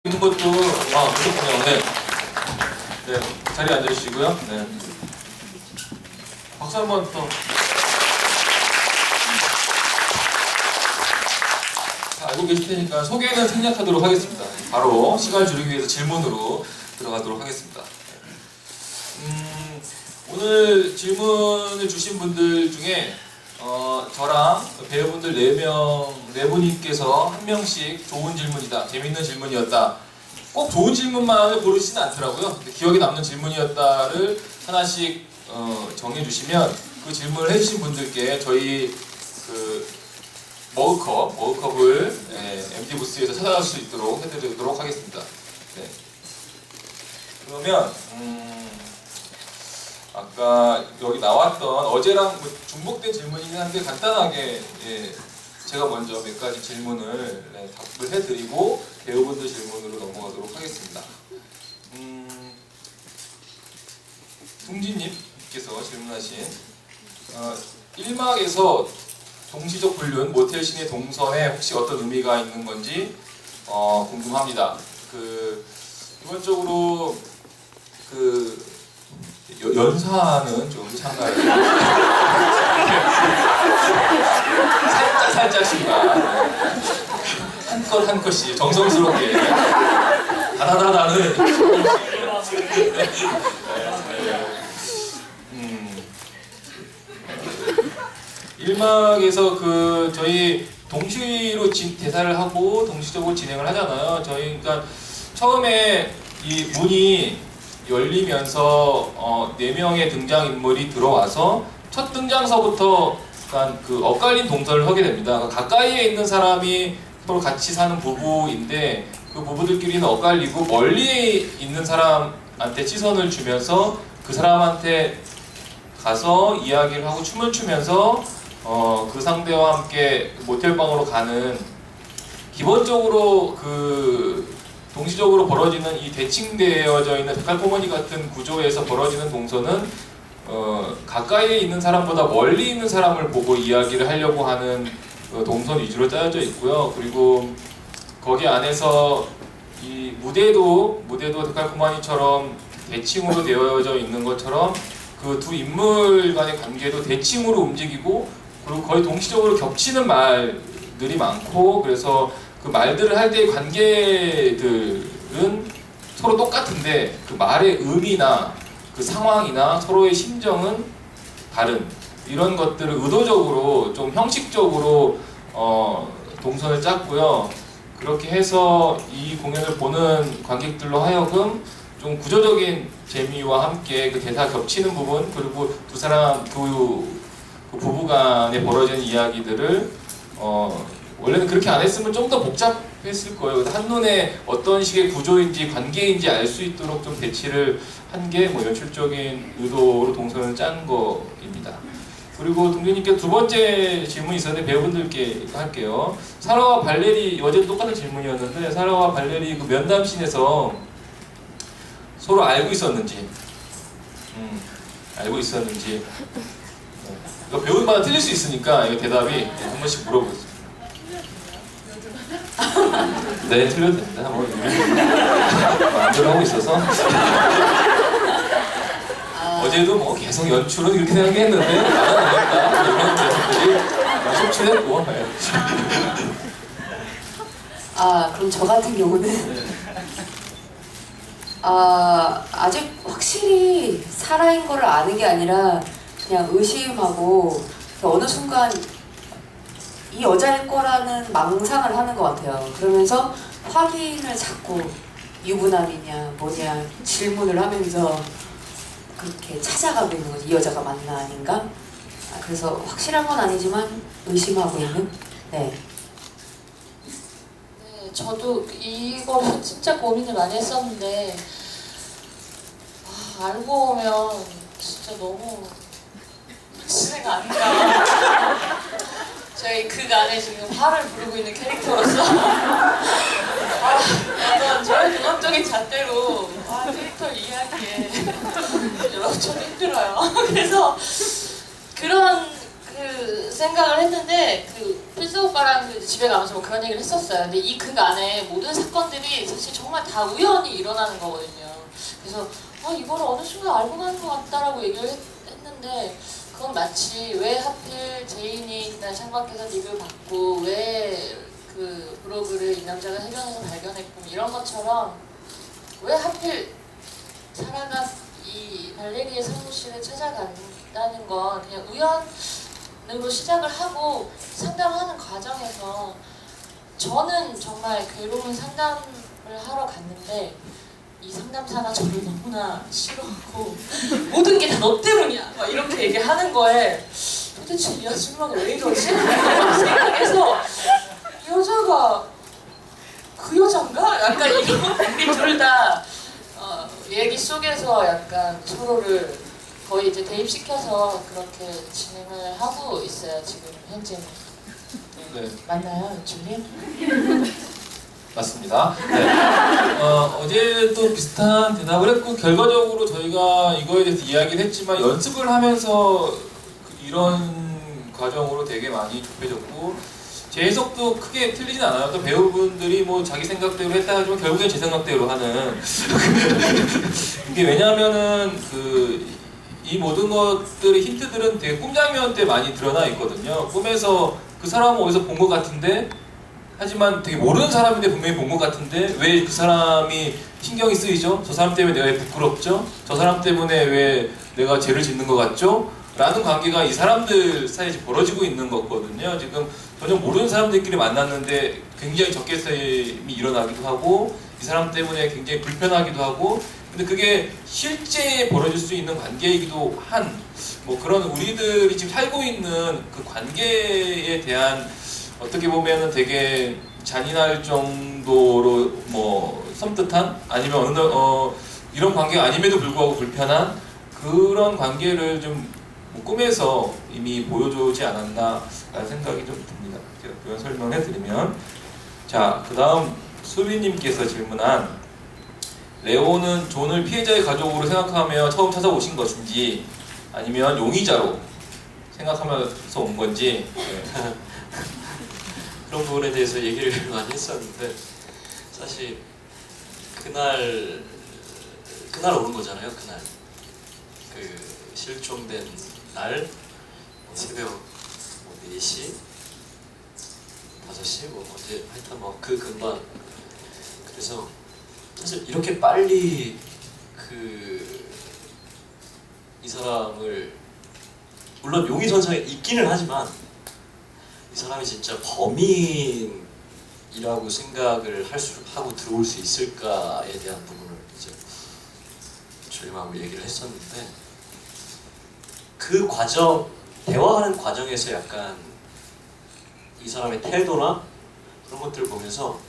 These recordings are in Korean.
있는 것도 그렇군요. 네. 네, 자리에 앉으시고요. 네. 박수 한번 또. 알고 계실 테니까 소개는 생략하도록 하겠습니다. 바로 시간을 줄이기 위해서 질문으로 들어가도록 하겠습니다. 오늘 질문을 주신 분들 중에 저랑 배우분들 4분께서 한 명씩 좋은 질문이다, 재밌는 질문이었다, 꼭 좋은 질문만을 고르시진 않더라고요. 기억에 남는 질문이었다를 하나씩 정해주시면 그 질문을 해주신 분들께 저희 그 머그컵을 MD 부스에서 찾아갈 수 있도록 해드리도록 하겠습니다. 네. 그러면 아까 여기 나왔던 어제랑 중복된 질문이긴 한데 간단하게 제가 먼저 몇 가지 질문을 답을 해드리고 배우분들 질문으로 넘어가도록 하겠습니다. 둥지님께서 질문하신 1막에서 동시적 불륜, 모텔 신의 동선에 혹시 어떤 의미가 있는 건지 궁금합니다. 기본적으로 연사는 좀 참가해요. 살짝씩만 한 컷씩 정성스럽게 다다다다는 일막에서 저희 동시로 대사를 하고 동시적으로 진행을 하잖아요. 저희 그러니까 처음에 이 문이 열리면서 4명의 등장인물이 들어와서 첫 등장서부터 약간 엇갈린 동선을 하게 됩니다. 가까이에 있는 사람이 서로 같이 사는 부부인데 그 부부들끼리는 엇갈리고 멀리 있는 사람한테 시선을 주면서 그 사람한테 가서 이야기를 하고 춤을 추면서 그 상대와 함께 모텔방으로 가는, 기본적으로 동시적으로 벌어지는 이 대칭되어져 있는 데칼코마니 같은 구조에서 벌어지는 동선은 가까이에 있는 사람보다 멀리 있는 사람을 보고 이야기를 하려고 하는 동선 위주로 짜여져 있고요. 그리고 거기 안에서 이 무대도 데칼코마니처럼 대칭으로 되어져 있는 것처럼 그 두 인물 간의 관계도 대칭으로 움직이고, 그리고 거의 동시적으로 겹치는 말들이 많고, 그래서 그 말들을 할 때의 관계들은 서로 똑같은데 그 말의 의미나 그 상황이나 서로의 심정은 다른, 이런 것들을 의도적으로 좀 형식적으로 동선을 cas고요. 그렇게 해서 이 공연을 보는 관객들로 하여금 좀 구조적인 재미와 함께 그 대사 겹치는 부분, 그리고 두 부부 간에 벌어지는 이야기들을 원래는 그렇게 안 했으면 좀 더 복잡했을 거예요. 한눈에 어떤 식의 구조인지 관계인지 알 수 있도록 좀 배치를 한 게 연출적인 의도로 동선을 짠 거입니다. 그리고 동준님께 두 번째 질문이 있었는데 배우분들께 할게요. 사라와 발레리, 어제도 똑같은 질문이었는데 사라와 발레리 그 면담씬에서 서로 알고 있었는지, 이거 배우마다 틀릴 수 있으니까 이거 대답이 한 번씩 물어보겠습니다. 네, 틀려도 됩니다. 마음대로 하고 있어서. 어제도 계속 연출은 이렇게 생각했는데 나는 아닐까, 이런 대사들이 속출했고. 그럼 저 같은 경우는 아직 확실히 사라인 거를 아는 게 아니라 그냥 의심하고 어느 순간 이 여자일 거라는 망상을 하는 것 같아요. 그러면서 확인을 자꾸 유부남이냐 뭐냐 질문을 하면서 그렇게 찾아가고 있는 거지. 이 여자가 맞나 아닌가? 그래서 확실한 건 아니지만 의심하고 있는. 네. 저도 이거 진짜 고민을 많이 했었는데 알고 보면 진짜 너무 확실해가 아닌가. 저희 극 안에 지금 화를 부르고 있는 캐릭터로서 약간 저의 종합적인 잣대로 캐릭터를 이해하기에 여러분 좀 힘들어요. 그래서 그런 생각을 했는데 희석 오빠랑 이제 집에 가면서 뭐 그런 얘기를 했었어요. 근데 이 극 안에 모든 사건들이 사실 정말 다 우연히 일어나는 거거든요. 그래서 이거를 어느 순간 알고 나는 것 같다라고 얘기를 했는데 그건 마치 왜 하필 제인이 그날 창밖에서 리뷰 받고 왜 그 블로그를 이 남자가 해변에서 발견했고 이런 것처럼 왜 하필 사라가 이 발레리의 사무실에 찾아간다는 건 그냥 우연으로 시작을 하고 상담하는 과정에서 저는 정말 괴로운 상담을 하러 갔는데 이 상담사가 저를 너무나 싫어하고 모든 게 다 너 때문이야 막 이렇게 얘기하는 거에 도대체 이 아줌마가 왜 이러지? 이런 생각해서 이 여자가 그 여잔가? 약간 이런 우리 둘 다 얘기 속에서 약간 서로를 거의 이제 대입시켜서 그렇게 진행을 하고 있어요 지금 현재. 네. 맞나요, 줄리? 맞습니다. 네. 어제도 비슷한 대답을 했고 결과적으로 저희가 이거에 대해서 이야기를 했지만 연습을 하면서 이런 과정으로 되게 많이 좁혀졌고 제 해석도 크게 틀리진 않아요. 또 배우분들이 뭐 자기 생각대로 했다 하지만 결국엔 제 생각대로 하는 이게 왜냐하면은 이 모든 것들의 힌트들은 되게 꿈 장면 때 많이 드러나 있거든요. 꿈에서 그 사람은 어디서 본 것 같은데 하지만 되게 모르는 사람인데 분명히 본 것 같은데 왜 그 사람이 신경이 쓰이죠? 저 사람 때문에 내가 왜 부끄럽죠? 저 사람 때문에 왜 내가 죄를 짓는 것 같죠? 라는 관계가 이 사람들 사이에 벌어지고 있는 거거든요. 지금 전혀 모르는 사람들끼리 만났는데 굉장히 적개심이 일어나기도 하고 이 사람 때문에 굉장히 불편하기도 하고 근데 그게 실제 벌어질 수 있는 관계이기도 한 뭐 그런 우리들이 지금 살고 있는 그 관계에 대한 어떻게 보면은 되게 잔인할 정도로 뭐 섬뜩한 아니면 이런 관계가 아님에도 불구하고 불편한 그런 관계를 좀 꿈에서 이미 보여주지 않았나라는 생각이 좀 듭니다. 제가 그런 설명을 해드리면 자, 그 다음 수빈님께서 질문한 레오는 존을 피해자의 가족으로 생각하며 처음 찾아오신 것인지 아니면 용의자로 생각하면서 온 건지 네. 그런 부분에 대해서 얘기를 많이 했었는데 사실 그날 오는 거잖아요. 그날 그 실종된 날 새벽 4시, 5시 뭐 언제 하여튼 뭐 그 근반 그래서 사실 이렇게 빨리 이 사람을 물론 용의 선상에 있기는 하지만 이 사람이 진짜 범인이라고 생각을 하고 들어올 수 있을까에 대한 부분을 이제 조림하고 얘기를 했었는데 그 과정, 대화하는 과정에서 약간 이 사람의 태도나 그런 것들을 보면서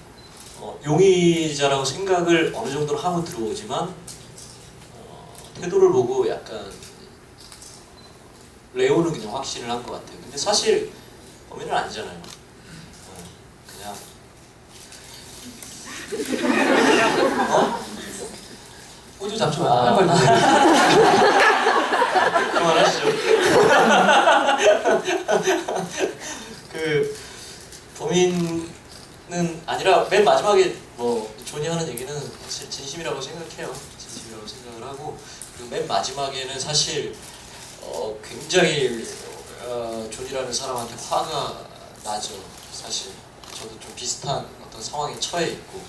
용의자라고 생각을 어느 정도는 하고 들어오지만 태도를 보고 약간 레오는 그냥 확신을 한 것 같아요. 근데 사실 범인은 아니잖아요. 그냥 꼬주 잡지 마. 그만하시죠. 그 범인은 아니라 맨 마지막에 뭐 존이 하는 얘기는 사실 진심이라고 생각해요. 진심이라고 생각을 하고 그리고 맨 마지막에는 사실 굉장히 존이라는 사람한테 화가 나죠. 사실 저도 좀 비슷한 어떤 상황에 처해 있고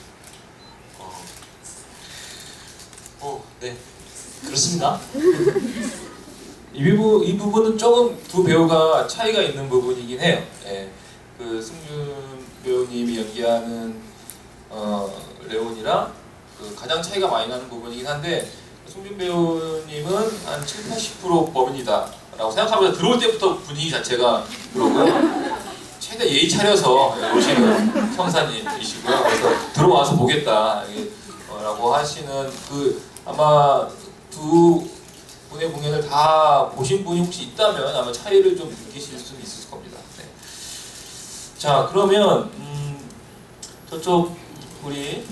네 그렇습니다. 이 부분은 조금 두 배우가 차이가 있는 부분이긴 해요. 예. 그 승준 배우님이 연기하는 레온이랑 그 가장 차이가 많이 나는 부분이긴 한데 승준 배우님은 한 70-80% 범인이다라고 생각하면서 들어올 때부터 분위기 자체가 그러고요. 최대 예의 차려서 오시는 성사님이시고요. 그래서 들어와서 보겠다라고 하시는 아마 두 분의 공연을 다 보신 분이 혹시 있다면 아마 차이를 좀 느끼실 수 있을 겁니다. 네. 자, 그러면 저쪽 우리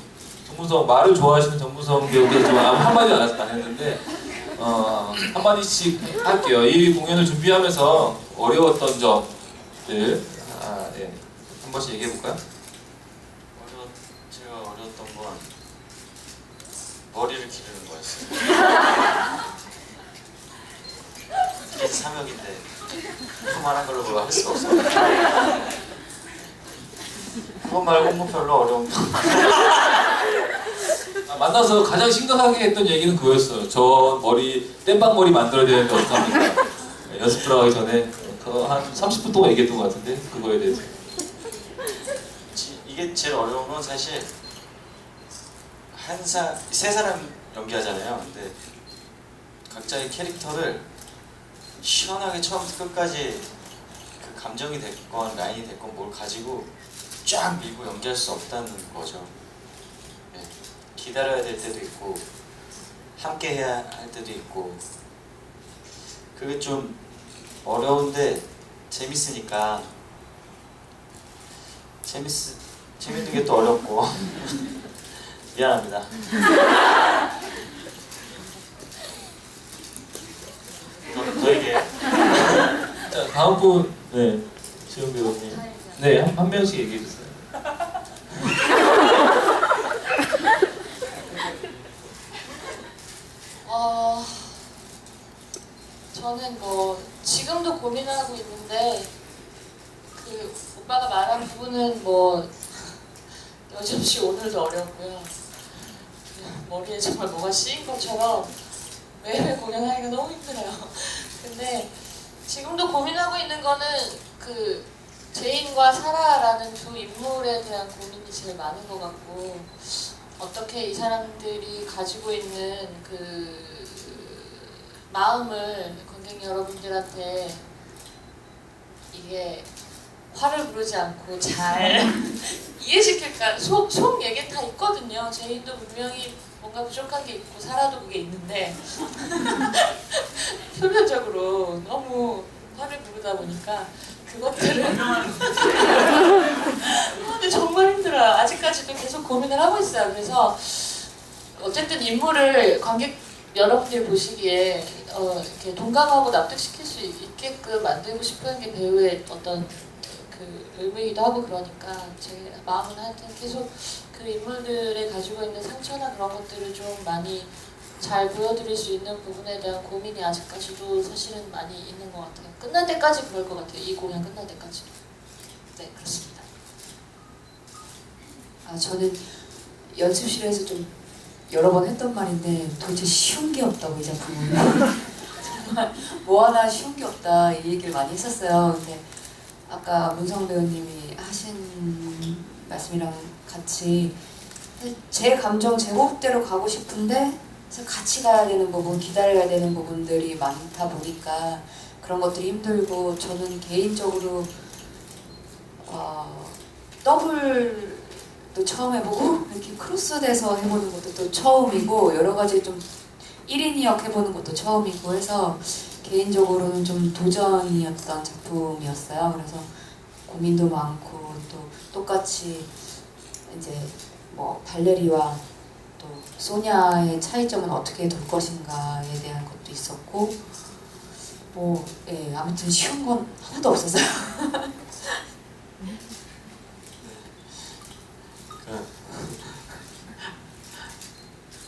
정무성 말을 좋아하시는 정무성 배우께서 좀 아무 한마디 안 했는데 한마디씩 할게요. 이 공연을 준비하면서 어려웠던 점들 번씩 얘기해 볼까요? 제가 어려웠던 건 머리를 기르는 거였어요. 이게 사명인데 그만한 걸로 뭐 할 수가 없어. 그거 말고 뭐 별로 어려운 거. 만나서 가장 심각하게 했던 얘기는 그거였어요. 저 머리 땜빵 머리 만들어야 되는데 어떡합니까? 연습 들어가기 전에 한 30분 동안 얘기했던 것 같은데 그거에 대해서. 이게 제일 어려운 건 사실 세 사람 연기하잖아요. 근데 각자의 캐릭터를 시원하게 처음부터 끝까지 그 감정이 됐건 라인이 됐건 뭘 가지고 쫙 밀고 연기할 수 없다는 거죠. 네. 기다려야 될 때도 있고 함께 해야 할 때도 있고 그게 좀 어려운데 재밌으니까 재밌는 게 또 어렵고 미안합니다. 더 얘기해요. 자 다음 분, 네, 지영 배우님. 네, 한 명씩 얘기해 주세요. 저는 뭐 지금도 고민을 하고 있는데 그 오빠가 말한 부분은 뭐 여지없이 오늘도 어렵고요. 그냥 머리에 정말 뭐가 씌인 것처럼 매일 공연하기가 너무 힘들어요. 근데 지금도 고민하고 있는 거는 그 제인과 사라라는 두 인물에 대한 고민이 제일 많은 것 같고 어떻게 이 사람들이 가지고 있는 그 마음을 관객 여러분들한테 이게 화를 부르지 않고 잘 이해시킬까? 속 얘기 다 있거든요. 제인도 분명히 뭔가 부족한 게 있고 사라도 그게 있는데 표면적으로 너무 화를 부르다 보니까 그것들을 근데 정말 힘들어요. 아직까지도 계속 고민을 하고 있어요. 그래서 어쨌든 인물을 관객 여러분들이 보시기에 이렇게 동감하고 납득시킬 수 있게끔 만들고 싶은 게 배우의 어떤 그 의무이기도 하고 그러니까 제 마음은 하여튼 계속 그 인물들이 가지고 있는 상처나 그런 것들을 좀 많이 잘 보여드릴 수 있는 부분에 대한 고민이 아직까지도 사실은 많이 있는 것 같아요. 끝날 때까지 그럴 것 같아요. 이 공연 끝날 때까지. 네, 그렇습니다. 저는 연습실에서 좀 여러 번 했던 말인데 도대체 쉬운 게 없다고 이 작품은 정말 뭐 하나 쉬운 게 없다 이 얘기를 많이 했었어요. 근데 아까 문성 배우님이 하신 말씀이랑 같이 제 감정 제 호흡대로 가고 싶은데 같이 가야 되는 부분, 기다려야 되는 부분들이 많다 보니까 그런 것들이 힘들고 저는 개인적으로 더블도 처음 해보고 이렇게 크로스돼서 해보는 것도 또 처음이고 여러 가지 좀 1인 2역 해보는 것도 처음이고 해서 개인적으로는 좀 도전이었던 작품이었어요. 그래서 고민도 많고 또 똑같이 이제 뭐 발레리와 또 소냐의 차이점은 어떻게 둘 것인가에 대한 것도 있었고 뭐 예, 아무튼 쉬운 건 하나도 없었어요.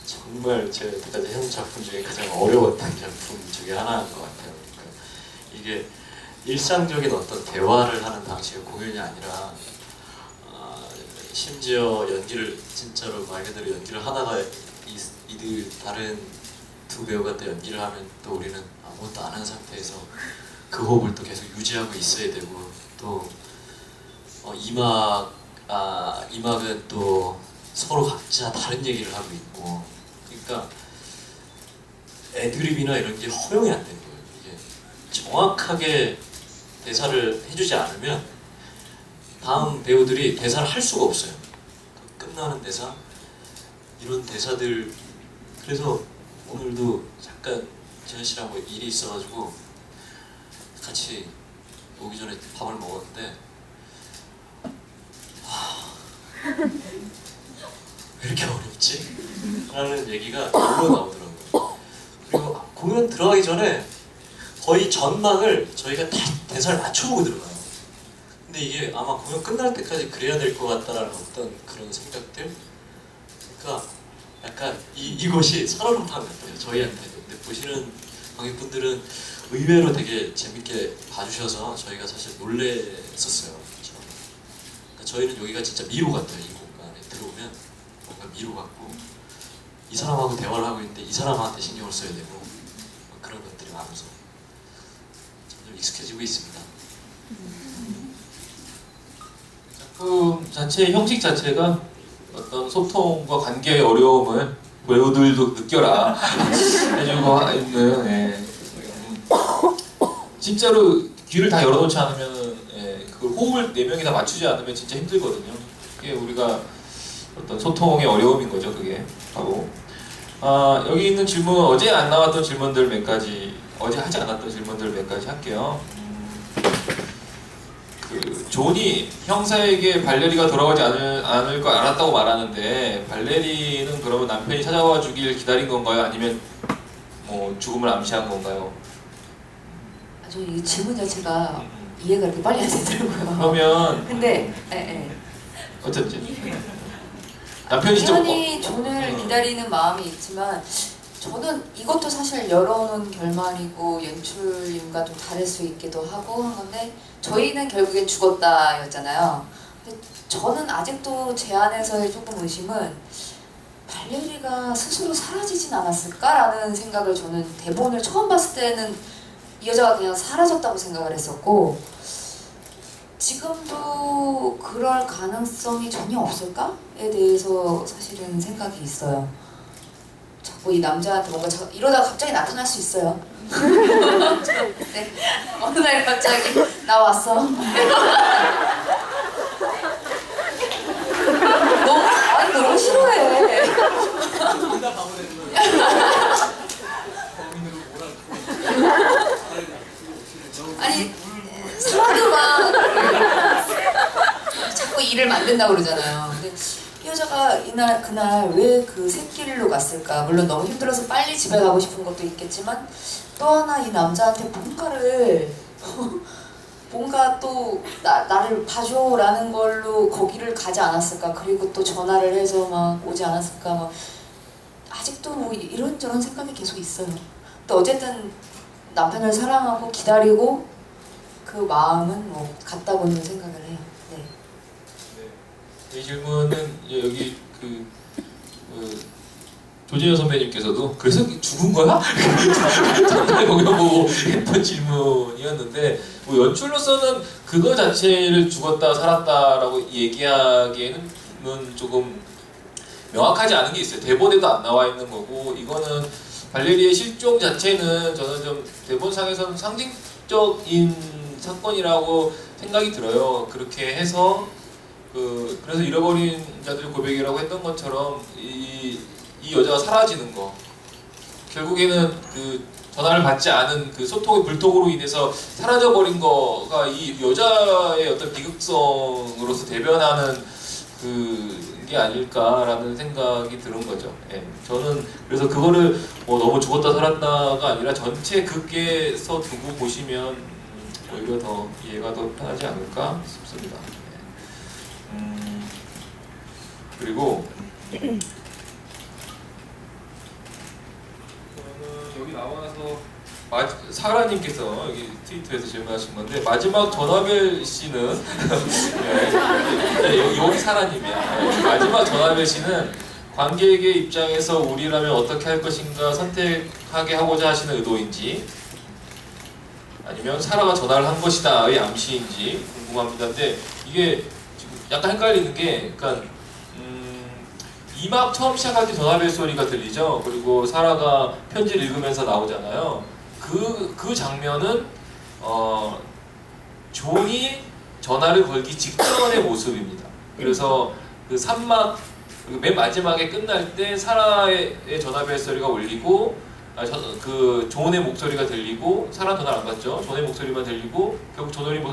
정말 제가 여태까지 해온 작품 중에 가장 어려웠던 작품 중에 하나인 것 같아요. 그러니까 이게 일상적인 어떤 대화를 하는 방식의 공연이 아니라 심지어 연기를 진짜로 말 그대로 연기를 하다가 이들 다른 두 배우가 또 연기를 하면 또 우리는 아무것도 안 한 상태에서 그 호흡을 또 계속 유지하고 있어야 되고 또 이막은 또 서로 각자 다른 얘기를 하고 있고 그러니까 애드립이나 이런 게 허용이 안 되는 거예요. 이게 정확하게 대사를 해주지 않으면 다음 배우들이 대사를 할 수가 없어요. 그 끝나는 대사 이런 대사들 그래서 오늘도 잠깐 지현 씨랑 뭐 일이 있어가지고 같이 오기 전에 밥을 먹었는데 왜 이렇게 어렵지? 라는 얘기가 일로 나오더라고요. 그리고 공연 들어가기 전에 거의 전망을 저희가 다 대사를 맞춰보고 들어가요. 근데 이게 아마 공연 끝날 때까지 그래야 될 것 같다라는 어떤 그런 생각들. 그러니까 약간 이곳이 살얼음판 같아요 저희한테. 근데 보시는 관객분들은 의외로 되게 재밌게 봐주셔서 저희가 사실 놀랬었어요. 그렇죠? 그러니까 저희는 여기가 진짜 미로 같아요. 이 공간에 들어오면 뭔가 미로 같고 이 사람하고 대화를 하고 있는데 이 사람한테 신경을 써야 되고 그런 것들이 많아서 점점 익숙해지고 있습니다. 작품 자체의 형식 자체가 어떤 소통과 관계의 어려움을 배우들도 느껴라 해주고 있는 진짜로 귀를 다 열어놓지 않으면 그걸 호흡을 네 명이 다 맞추지 않으면 진짜 힘들거든요. 그게 우리가 어떤 소통의 어려움인 거죠. 그게 바로 여기 있는 질문 어제 안 나왔던 질문들 몇 가지 어제 하지 않았던 질문들 몇 가지 할게요. 그 존이 형사에게 발레리가 돌아오지 않을 걸 알았다고 말하는데 발레리는 그러면 남편이 찾아와 주길 기다린 건가요? 아니면 뭐 죽음을 암시한 건가요? 아주 이 질문 자체가 이해가 이렇게 빨리 안 되더라고요. 그러면 근데 어쩐지 남편이 좀 당연히 존을 기다리는 마음이 있지만 저는 이것도 사실 열어놓은 결말이고 연출님과 좀 다를 수 있기도 하고 한 건데 저희는 결국엔 죽었다였잖아요. 근데 저는 아직도 제 안에서의 조금 의심은 발레리가 스스로 사라지진 않았을까라는 생각을 저는 대본을 처음 봤을 때는 이 여자가 그냥 사라졌다고 생각을 했었고 지금도 그럴 가능성이 전혀 없을까에 대해서 사실은 생각이 있어요. 자꾸 이 남자한테 뭔가 이러다가 갑자기 나타날 수 있어요. 네. 어느 날 갑자기 나 왔어. 너무 싫어해. 아니 사람들만 자꾸 일을 만든다고 그러잖아요. 근데 이 여자가 그날 왜 그 샛길로 갔을까? 물론 너무 힘들어서 빨리 집에 가고 싶은 것도 있겠지만 또 하나 이 남자한테 뭔가 또 나를 봐줘라는 걸로 거기를 가지 않았을까? 그리고 또 전화를 해서 막 오지 않았을까? 막 아직도 뭐 이런저런 생각이 계속 있어요. 또 어쨌든 남편을 사랑하고 기다리고 그 마음은 뭐 같다고는 생각을 해요. 네. 이 질문은 여기 조진현 선배님께서도 그래서 죽은 거야? 정말 공연 보고 했던 질문이었는데 뭐 연출로서는 그거 자체를 죽었다 살았다라고 얘기하기에는 조금 명확하지 않은 게 있어요. 대본에도 안 나와 있는 거고 이거는 발레리의 실종 자체는 저는 좀 대본상에서는 상징적인 사건이라고 생각이 들어요. 그렇게 해서 그래서 잃어버린 자들의 고백이라고 했던 것처럼 이 여자가 사라지는 거 결국에는 그 전화를 받지 않은 그 소통의 불통으로 인해서 사라져버린 거가 이 여자의 어떤 비극성으로서 대변하는 그게 아닐까라는 생각이 드는 거죠. 예. 저는 그래서 그거를 뭐 너무 죽었다 살았다가 아니라 전체 극에서 두고 보시면 오히려 더 이해가 더 편하지 않을까 싶습니다. 그리고 여기 나와서 사라님께서 여기 트위터에서 질문하신 건데 마지막 전화벨 씨는 여기 사라님이야. 마지막 전화벨 씨는 관객의 입장에서 우리라면 어떻게 할 것인가 선택하게 하고자 하시는 의도인지 아니면 사라가 전화를 한 것이다의 암시인지 궁금합니다. 근데 이게 지금 약간 헷갈리는 게 그러니까 2막 처음 시작할 때 전화벨 소리가 들리죠. 그리고 사라가 편지를 읽으면서 나오잖아요. 그 장면은 존이 전화를 걸기 직전의 모습입니다. 그래서 그 3막 맨 마지막에 끝날 때 사라의 전화벨 소리가 울리고 그 존의 목소리가 들리고 사라는 전화를 안 받죠. 존의 목소리만 들리고 결국 존은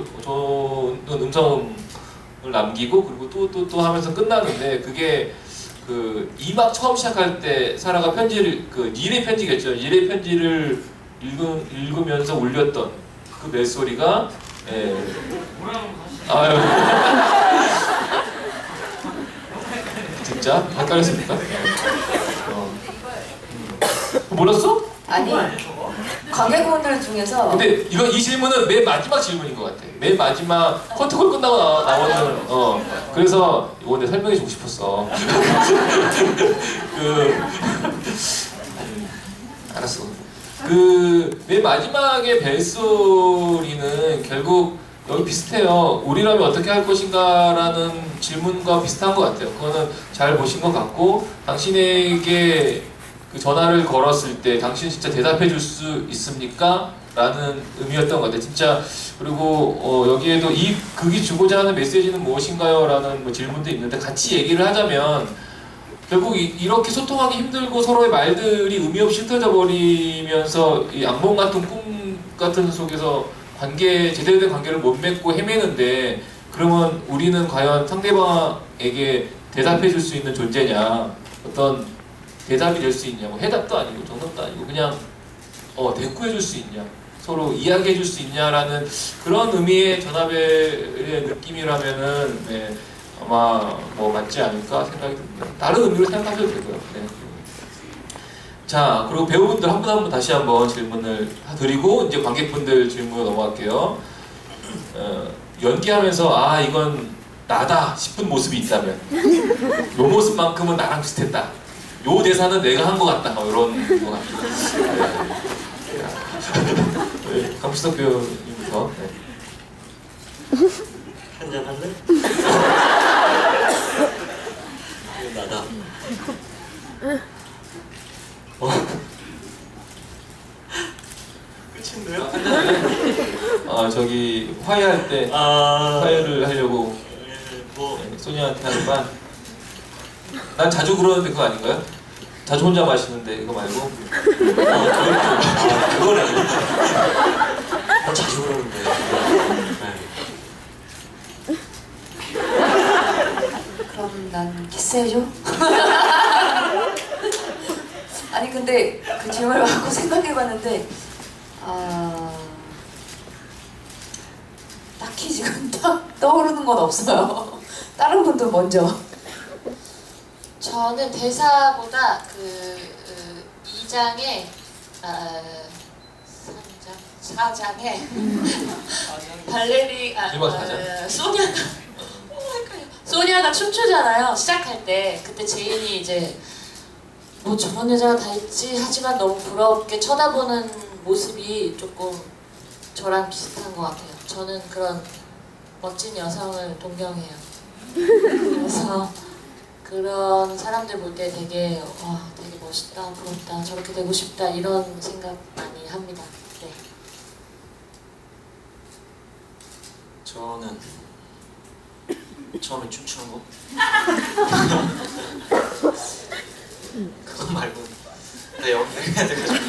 음성을 남기고 그리고 또 하면서 끝나는데 그게 그 2막 처음 시작할 때 사라가 편지를 닐의 편지겠죠. 닐의 편지를 읽으면서 울렸던 그 멜소리가 아유. 진짜? 헷갈렸습니까? 몰랐어? 아니 관객분들 중에서 근데 이 질문은 맨 마지막 질문인 것 같아. 맨 마지막 커트콜 끝나고 나오는 그래서 이거 내가 설명해 주고 싶었어. 알았어. 맨 마지막에 벨소리는 결국 여기 비슷해요. 우리라면 어떻게 할 것인가라는 질문과 비슷한 것 같아요. 그거는 잘 보신 것 같고 당신에게 그 전화를 걸었을 때 당신 진짜 대답해 줄 수 있습니까? 라는 의미였던 것 같아요. 진짜 그리고 여기에도 이 극이 주고자 하는 메시지는 무엇인가요? 라는 뭐 질문도 있는데 같이 얘기를 하자면 결국 이렇게 소통하기 힘들고 서로의 말들이 의미 없이 흩어져 버리면서 이 악몽 같은 꿈 같은 속에서 제대로 된 관계를 못 맺고 헤매는데 그러면 우리는 과연 상대방에게 대답해 줄 수 있는 존재냐? 어떤 대답이 될 수 있냐고 해답도 아니고 정답도 아니고 그냥 대꾸해 줄 수 있냐? 서로 이야기해 줄 수 있냐라는 그런 의미의 전화벨의 느낌이라면은 네, 아마 뭐 맞지 않을까 생각이 듭니다. 다른 의미로 생각하셔도 되고요. 네. 자, 그리고 배우분들 한 분 한 분 다시 한번 질문을 드리고 이제 관객분들 질문으로 넘어갈게요. 연기하면서 이건 나다 싶은 모습이 있다면 요 모습만큼은 나랑 비슷했다. 요 대사는 내가 한 것 같다. 이런 거 같아요. 네, 강수석 배우님부터. 네. 한잔 할래? 이거 나다. 끝인데요? 저기 화해할 때 화해를 하려고 소니한테 하는 반. 난 자주 그러는데 그거 아닌가요? 자주 혼자 마시는데 이거 말고. 그거네. 나 자주 그러는데. 네. 그럼 난 키스해줘? 아니 근데 그 질문을 받고 생각해봤는데 딱히 지금 딱 떠오르는 건 없어요. 다른 분도 먼저. 저는 대사보다 2장에 4장에 발레리 소니아가 헷갈려. 소니아가 춤추잖아요. 시작할 때 그때 제인이 이제 뭐 저런 여자가 다 있지 하지만 너무 부럽게 쳐다보는 모습이 조금 저랑 비슷한 것 같아요. 저는 그런 멋진 여성을 동경해요. 그래서 그런 사람들 볼 때 되게 되게 멋있다, 부럽다, 저렇게 되고 싶다 이런 생각 많이 합니다. 네. 저는 처음에 춤추는 거 그거 말고 나 연기해야 돼가지고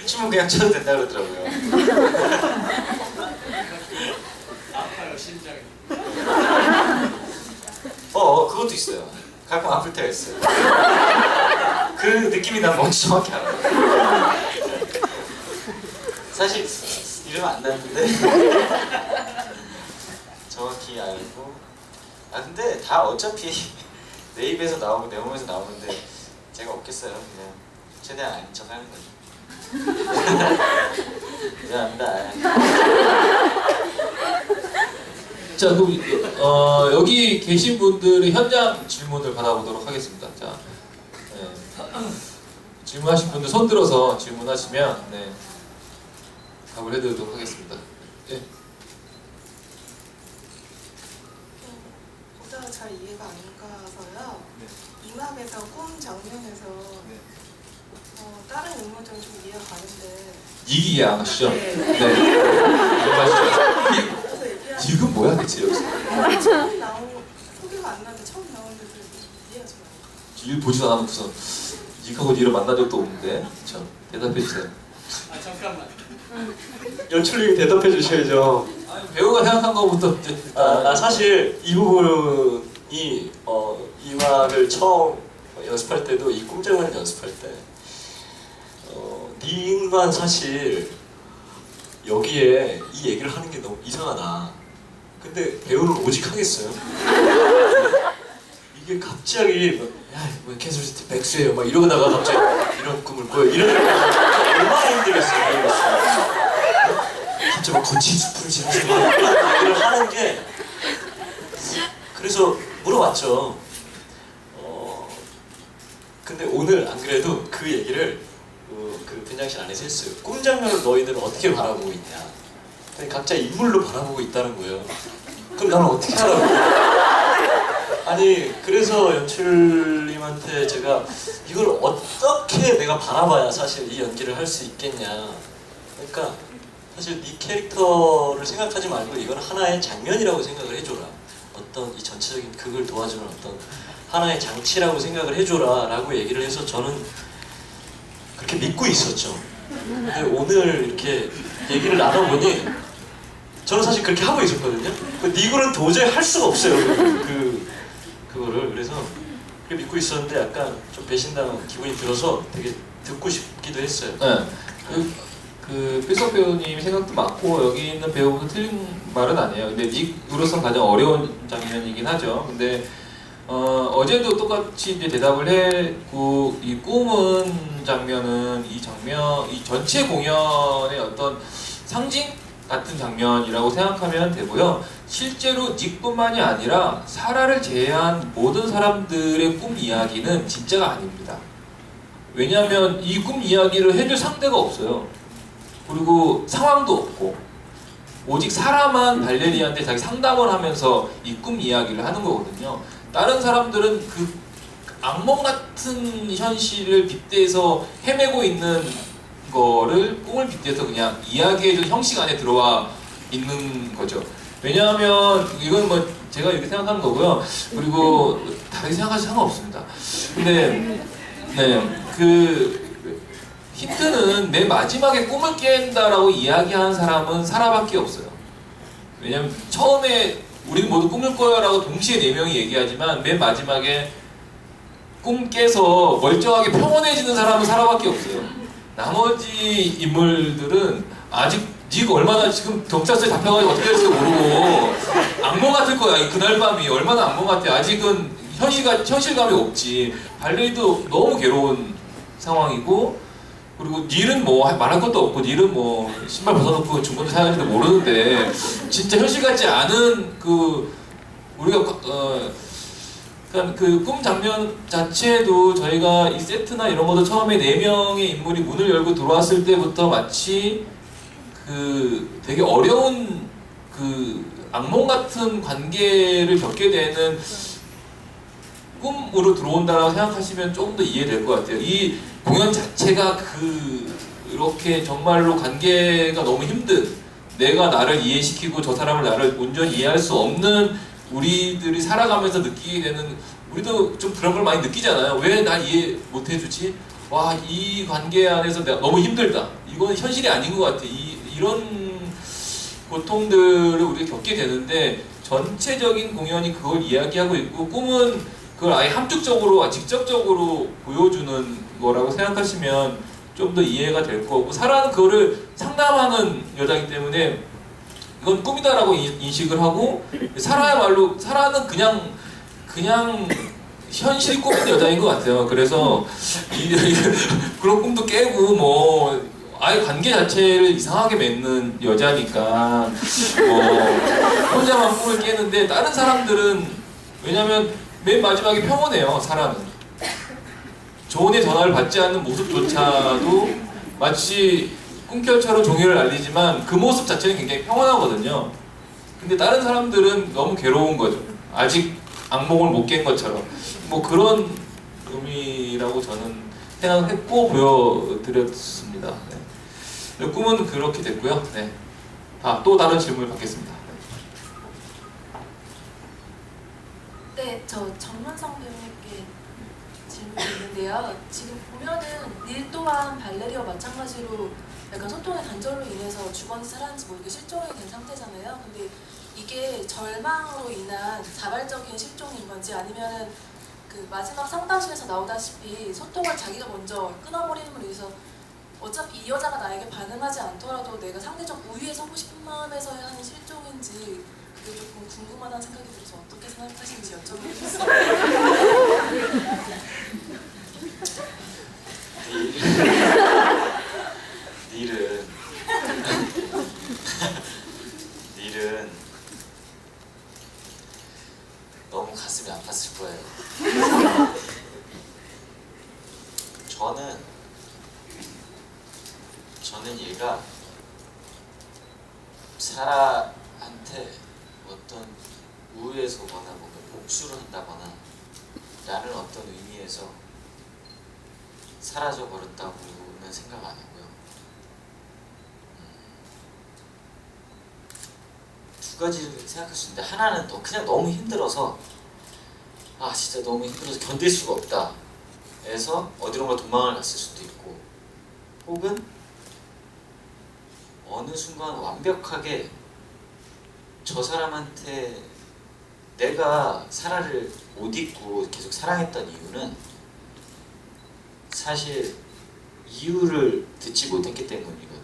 춤은 그냥 춰도 된다 그러더라고요. 아파요 심장이. 그것도 있어요. 가끔 아플 때가 있어요. 그 느낌이 난 뭔지 정확히 알아요. 사실 이러면 안 나는데 정확히 알고 근데 다 어차피 내 입에서 나오고 내 몸에서 나오는데 제가 없겠어요. 그냥 최대한 아닌 척 하는 거죠. 미안합니다. 자, 그럼 여기 계신 분들의 현장 질문을 받아보도록 하겠습니다. 자, 질문하신 분들 손 들어서 질문하시면 답을 해드리도록 하겠습니다. 네. 보다가 잘 이해가 안 가서요. 이막에서 꿈 장면에서 다른 인물들은 좀 이해가 가는데 이기 이해 안 하시죠? 네. 이해하시죠? 그래서 얘기하는 지금 뭐야 대체 여기서? 처음 나온 소개가 안 나는데 처음 나오는데 이해가 좀 안 가. 일 보지도 않고서 이하고 니를 만난 적도 없는데 참 대답해 주세요. 잠깐만. 연출님이 대답해 주셔야죠. 아니, 배우가 생각한 거부터 이제 나 사실 이 부분이 이막을 처음 연습할 때도 이 꿈장면 연습할 때 닉만 사실 여기에 이 얘기를 하는 게 너무 이상하다. 근데 배우는 오직 하겠어요. 이게 갑자기 막, 야, 뭐 캐슬시티 백수예요 막 이러다가 갑자기 이런 꿈을 꿔요. 얼마나 힘들겠어요. 갑자기 막 거친 숲을 지나서 막 얘기를 하는 게 그래서 물어봤죠. 근데 오늘 안 그래도 그 얘기를 그 분장실 안에서 했어요. 꿈 장면을 너희들은 어떻게 바라보고 있냐. 근데 각자 인물로 바라보고 있다는 거예요. 그럼 나는 어떻게 하라고? 아니 그래서 연출님한테 제가 이걸 어떻게 내가 바라봐야 사실 이 연기를 할 수 있겠냐. 그러니까 사실 네 캐릭터를 생각하지 말고 이건 하나의 장면이라고 생각을 해줘라. 어떤 이 전체적인 극을 도와주는 어떤 하나의 장치라고 생각을 해줘라 라고 얘기를 해서 저는 그렇게 믿고 있었죠. 근데 오늘 이렇게 얘기를 나눠보니 저는 사실 그렇게 하고 있었거든요. 니글은 도저히 할 수가 없어요. 그거를. 그래서 그렇게 믿고 있었는데 약간 좀 배신당한 기분이 들어서 되게 듣고 싶기도 했어요. 네. 필석 배우님 생각도 맞고 여기 있는 배우분도 틀린 말은 아니에요. 근데 닉으로서 가장 어려운 장면이긴 하죠. 근데 어제도 똑같이 이제 대답을 했고 이 꿈은 장면은 이 전체 공연의 어떤 상징 같은 장면이라고 생각하면 되고요. 실제로 닉뿐만이 아니라 사라를 제외한 모든 사람들의 꿈 이야기는 진짜가 아닙니다. 왜냐하면 이 꿈 이야기를 해줄 상대가 없어요. 그리고 상황도 없고 오직 사라만 발레리아한테 자기 상담을 하면서 이 꿈 이야기를 하는 거거든요. 다른 사람들은 그 악몽 같은 현실을 빗대서 헤매고 있는 거를 꿈을 빗대서 그냥 이야기해준 형식 안에 들어와 있는 거죠. 왜냐하면 이건 뭐 제가 이렇게 생각하는 거고요. 그리고 다르게 생각하셔도 상관없습니다. 근데 그 힌트는 맨 마지막에 꿈을 깬다라고 이야기하는 사람은 사라밖에 없어요. 왜냐면 처음에 우리는 모두 꿈을 꿔요 라고 동시에 4명이 얘기하지만 맨 마지막에 꿈 깨서 멀쩡하게 평온해지는 사람은 사라밖에 없어요. 나머지 인물들은 아직 니가 얼마나 지금 경찰서에 잡혀가지고 어떻게 될지도 모르고 악몽 같을 거야. 그날 밤이 얼마나 악몽 같아. 아직은 현실감이 없지. 발레리도 너무 괴로운 상황이고 그리고 닐은 뭐 말할 것도 없고 닐은 뭐 신발 벗어놓고 중고도 사는지도 모르는데 진짜 현실 같지 않은 우리가 그러니까 그 꿈 장면 자체도 저희가 이 세트나 이런 것도 처음에 4명의 인물이 문을 열고 들어왔을 때부터 마치 되게 어려운 악몽 같은 관계를 겪게 되는 꿈으로 들어온다라고 생각하시면 조금 더 이해될 것 같아요. 이 공연 자체가 그렇게 정말로 관계가 너무 힘든 내가 나를 이해시키고 저 사람을 나를 온전히 이해할 수 없는 우리들이 살아가면서 느끼게 되는 우리도 좀 그런 걸 많이 느끼잖아요. 왜 날 이해 못 해주지? 와, 이 관계 안에서 내가 너무 힘들다. 이건 현실이 아닌 것 같아. 이런 고통들을 우리가 겪게 되는데 전체적인 공연이 그걸 이야기하고 있고 꿈은 그걸 아예 함축적으로 직접적으로 보여주는 거라고 생각하시면 좀 더 이해가 될 거고 사라는 그거를 상담하는 여자이기 때문에 이건 꿈이다라고 인식을 하고 사라야말로 사라는 그냥 현실이 꿈인 여자인 것 같아요. 그래서 그런 꿈도 깨고 뭐 아예 관계 자체를 이상하게 맺는 여자니까 혼자만 꿈을 깨는데 다른 사람들은 왜냐면 맨 마지막에 평온해요. 사라는 조언의 전화를 받지 않는 모습조차도 마치 꿈결처럼 종이를 날리지만 그 모습 자체는 굉장히 평온하거든요. 근데 다른 사람들은 너무 괴로운 거죠. 아직 악몽을 못 깬 것처럼 뭐 그런 의미라고 저는 생각했고 보여드렸습니다. 네. 꿈은 그렇게 됐고요. 네. 또 다른 질문을 받겠습니다. 네, 저 정문성 배우님께 질문이 있는데요. 지금 보면은 닐 또한 발레리아와 마찬가지로 약간 소통의 단절로 인해서 죽었는지 살았는지 모르게 실종이 된 상태잖아요. 근데 이게 절망으로 인한 자발적인 실종인 건지 아니면은 그 마지막 상담실에서 나오다시피 소통을 자기가 먼저 끊어버림으로 인해서 어차피 이 여자가 나에게 반응하지 않더라도 내가 상대적 우위에 서고 싶은 마음에서 하는 실종인지 그게 조금 궁금하다는 생각이 들어서 어떻게 생각하시는지 여쭤보겠습니다. 닐은 너무 가슴이 아팠을 거예요. 저는 얘가 사라한테 어떤 우회에서 거나 뭔가 복수를 한다거나 라는 어떤 의미에서 사라져 버렸다고는 생각 안 하고요. 두 가지를 생각할 수 있는데, 하나는 또 그냥 너무 힘들어서 진짜 너무 힘들어서 견딜 수가 없다 해서 어디론가 도망을 갔을 수도 있고, 혹은 어느 순간 완벽하게 저 사람한테 내가 사라를 못 잊고 계속 사랑했던 이유는 사실 이유를 듣지 못했기 때문이거든요.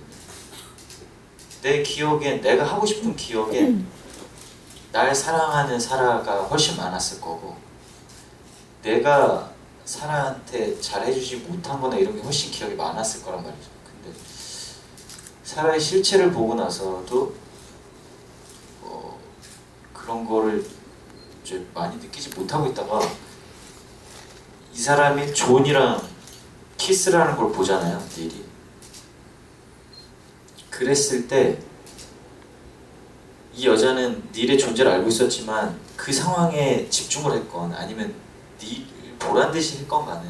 내 기억엔, 내가 하고 싶은 기억엔 날 사랑하는 사라가 훨씬 많았을 거고, 내가 사라한테 잘해주지 못한 거나 이런 게 훨씬 기억이 많았을 거란 말이죠. 근데 사라의 실체를 보고 나서도 그런 거를 이제 많이 느끼지 못하고 있다가 이 사람이 존이랑 키스를 하는 걸 보잖아요, 닐이. 그랬을 때 이 여자는 닐의 존재를 알고 있었지만 그 상황에 집중을 했건 아니면 닐을 보란 듯이 했건 간에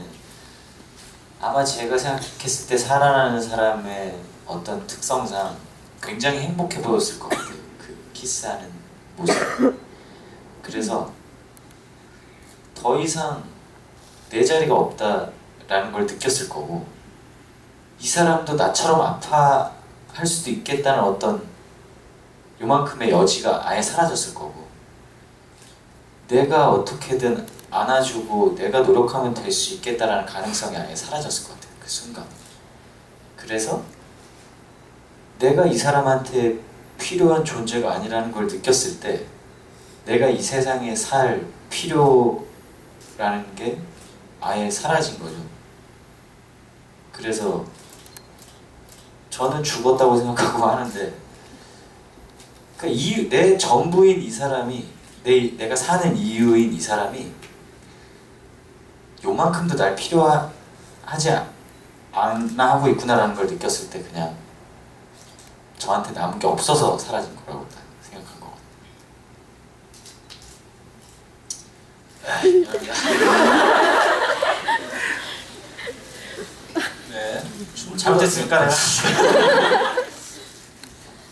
아마 제가 생각했을 때 사랑하는 사람의 어떤 특성상 굉장히 행복해 보였을 것 같아요. 그 키스하는 모습. 그래서 더 이상 내 자리가 없다라는 걸 느꼈을 거고, 이 사람도 나처럼 아파할 수도 있겠다는 어떤 요만큼의 여지가 아예 사라졌을 거고, 내가 어떻게든 안아주고 내가 노력하면 될 수 있겠다라는 가능성이 아예 사라졌을 것 같아요, 그 순간. 그래서 내가 이 사람한테 필요한 존재가 아니라는 걸 느꼈을 때 내가 이 세상에 살 필요라는 게 아예 사라진 거죠. 그래서 저는 죽었다고 생각하고 하는데, 그러니까 내 전부인 이 사람이, 내가 사는 이유인 이 사람이 요만큼도 날 필요하지 않나 하고 있구나라는 걸 느꼈을 때 그냥 저한테 남은 게 없어서 사라진 거라고 생각한 거. 네. 잘못했으니까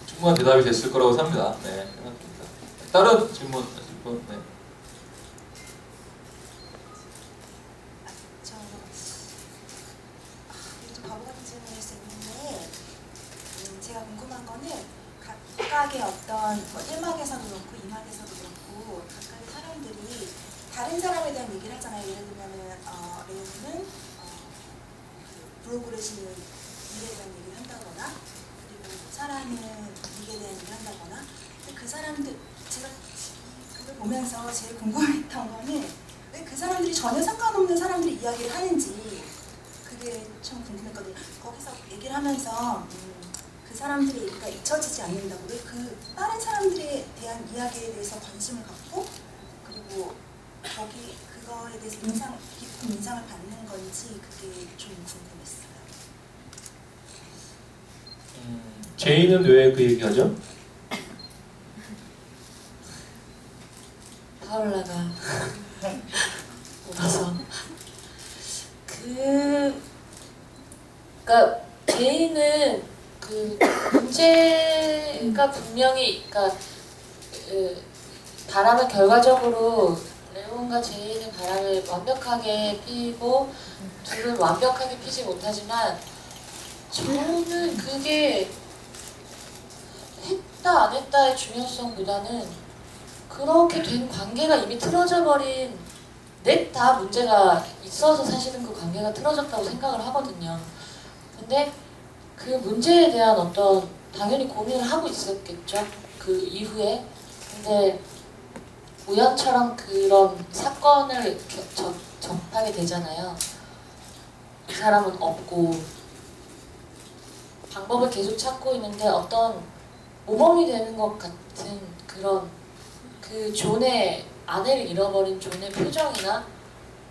충분한 대답이 됐을 거라고 삽니다. 네, 생각합니다. 다른 질문. 네. 좀 바보 같은 질문일 수 있는데, 제가 궁금한 거는 각각의 어떤 1막에서도 그렇고 2막에서도 그렇고 각각의 사람들이 다른 사람에 대한 얘기를 하잖아요. 예를 들면은 레오는 블로그를 쓰는 일에 대한 얘기를 한다거나, 그리고 사라는 일에 대한 얘기를 한다거나. 근데 그 사람들, 제가 그걸 보면서 제일 궁금했던 거는 왜 그 사람들이 전혀 상관없는 사람들이 이야기를 하는지, 그게 참 궁금했거든요. 거기서 얘기를 하면서 그 사람들의 얘기가 잊혀지지 않는다고, 왜 그 다른 사람들에 대한 이야기에 대해서 관심을 갖고, 그리고 그거에 대해서 깊은 인상을 받는 건지, 그게 좀 궁금했어요. 제이는 왜 그 얘기하죠? 파울라가 오면서 그러니까 제이는 그 문제가 분명히, 그러니까 바람은 결과적으로 레온과 제이는 바람을 완벽하게 피고 둘은 완벽하게 피지 못하지만, 저는 그게 했다 안 했다의 중요성보다는 그렇게 된 관계가 이미 틀어져 버린, 넷 다 문제가 있어서 사실은 그 관계가 틀어졌다고 생각을 하거든요. 근데 그 문제에 대한 어떤, 당연히 고민을 하고 있었겠죠. 그 이후에. 근데 우연처럼 그런 사건을 접하게 되잖아요. 이 사람은 없고 방법을 계속 찾고 있는데 어떤 모범이 되는 것 같은 그런 그 존의 아내를 잃어버린 존의 표정이나